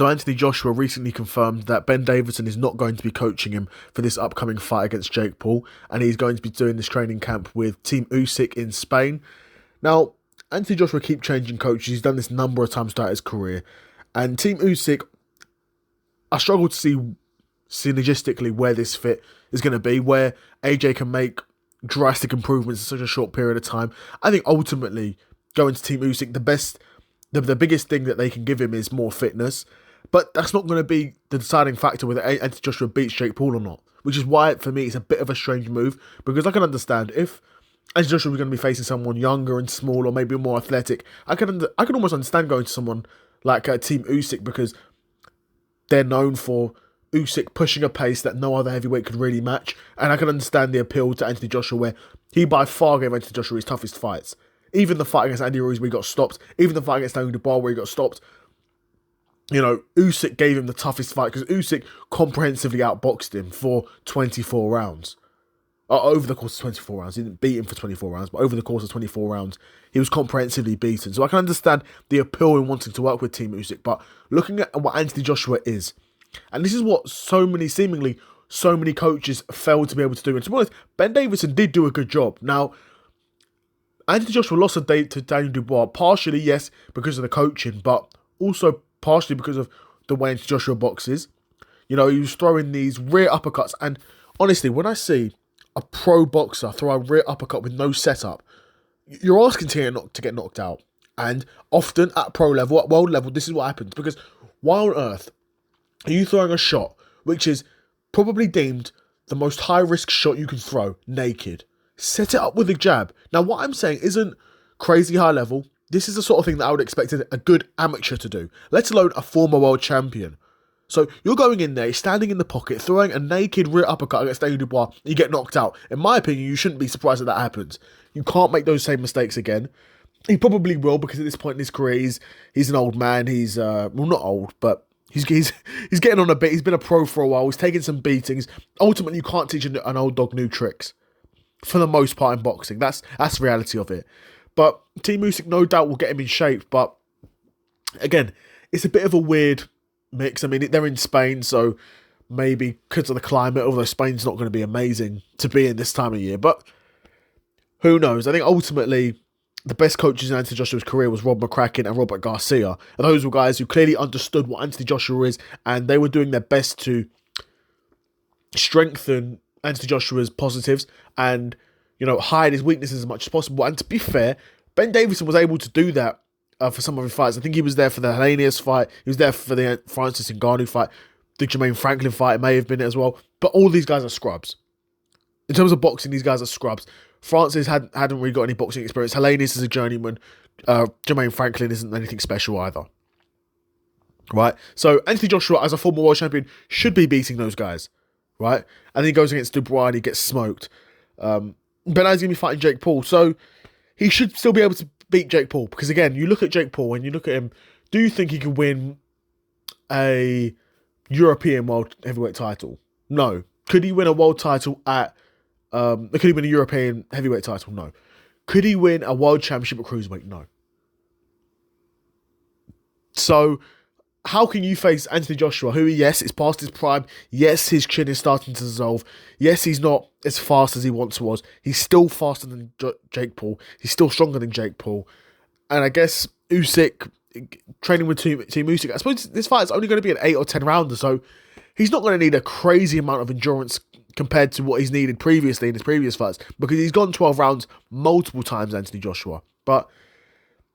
So Anthony Joshua recently confirmed that Ben Davison is not going to be coaching him for this upcoming fight against Jake Paul, and he's going to be doing this training camp with Team Usyk in Spain. Now, Anthony Joshua keeps changing coaches. He's done this a number of times throughout his career. And Team Usyk, I struggle to see synergistically where this fit is going to be, where AJ can make drastic improvements in such a short period of time. I think ultimately, going to Team Usyk, the biggest thing that they can give him is more fitness. But that's not going to be the deciding factor whether Anthony Joshua beats Jake Paul or not. Which is why, for me, it's a bit of a strange move. Because I can understand if Anthony Joshua was going to be facing someone younger and small or maybe more athletic, I can almost understand going to someone like Team Usyk, because they're known for Usyk pushing a pace that no other heavyweight could really match. And I can understand the appeal to Anthony Joshua, where he by far gave Anthony Joshua his toughest fights. Even the fight against Andy Ruiz where he got stopped. Even the fight against Daniel Dubois where he got stopped. You know, Usyk gave him the toughest fight because Usyk comprehensively outboxed him for 24 rounds. Over the course of 24 rounds. He didn't beat him for 24 rounds, but over the course of 24 rounds, he was comprehensively beaten. So I can understand the appeal in wanting to work with Team Usyk, but looking at what Anthony Joshua is, and this is what seemingly so many coaches failed to be able to do. And to be honest, Ben Davison did do a good job. Now, Anthony Joshua lost a date to Daniel Dubois, partially, yes, because of the coaching, but also partially because of the way Anthony Joshua boxes. You know, he was throwing these rear uppercuts, and honestly, when I see a pro boxer throw a rear uppercut with no setup, you're asking to get knocked out. And often at pro level, at world level, this is what happens. Because why on earth are you throwing a shot which is probably deemed the most high-risk shot you can throw naked? Set it up with a jab. Now, what I'm saying isn't crazy high level. This is the sort of thing that I would expect a good amateur to do, let alone a former world champion. So you're going in there, standing in the pocket, throwing a naked rear uppercut against Daniel Dubois, you get knocked out. In my opinion, you shouldn't be surprised that happens. You can't make those same mistakes again. He probably will, because at this point in his career, he's an old man. He's, well, not old, but he's getting on a bit. He's been a pro for a while. He's taken some beatings. Ultimately, you can't teach an old dog new tricks, for the most part in boxing. That's the reality of it. But Team Usyk no doubt will get him in shape. But again, it's a bit of a weird mix. I mean, they're in Spain, so maybe because of the climate, although Spain's not going to be amazing to be in this time of year. But who knows? I think ultimately the best coaches in Anthony Joshua's career was Rob McCracken and Robert Garcia. And those were guys who clearly understood what Anthony Joshua is, and they were doing their best to strengthen Anthony Joshua's positives and, you know, hide his weaknesses as much as possible. And to be fair, Ben Davison was able to do that for some of his fights. I think he was there for the Helenius fight. He was there for the Francis Ngannou fight. The Jermaine Franklin fight may have been it as well. But all these guys are scrubs. In terms of boxing, these guys are scrubs. Francis hadn't really got any boxing experience. Helenius is a journeyman. Jermaine Franklin isn't anything special either. Right? So Anthony Joshua, as a former world champion, should be beating those guys. Right? And then he goes against Dubois and he gets smoked. But now he's going to be fighting Jake Paul. So he should still be able to beat Jake Paul. Because again, you look at Jake Paul and you look at him, do you think he could win a European world heavyweight title? No. Could he win a world title at... could he win a European heavyweight title? No. Could he win a world championship at cruiserweight? No. So, how can you face Anthony Joshua, who, yes, is past his prime. Yes, his chin is starting to dissolve. Yes, he's not as fast as he once was. He's still faster than Jake Paul. He's still stronger than Jake Paul. And I guess Usyk, training with Team Usyk, I suppose this fight is only going to be an 8 or 10 rounder, so he's not going to need a crazy amount of endurance compared to what he's needed previously in his previous fights, because he's gone 12 rounds multiple times, Anthony Joshua. But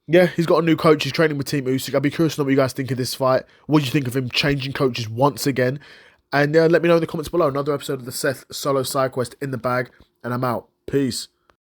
yeah, he's got a new coach. He's training with Team Usyk. I'd be curious to know what you guys think of this fight. What do you think of him changing coaches once again? And let me know in the comments below. Another episode of the Seth Solo Side Quest in the bag, and I'm out. Peace.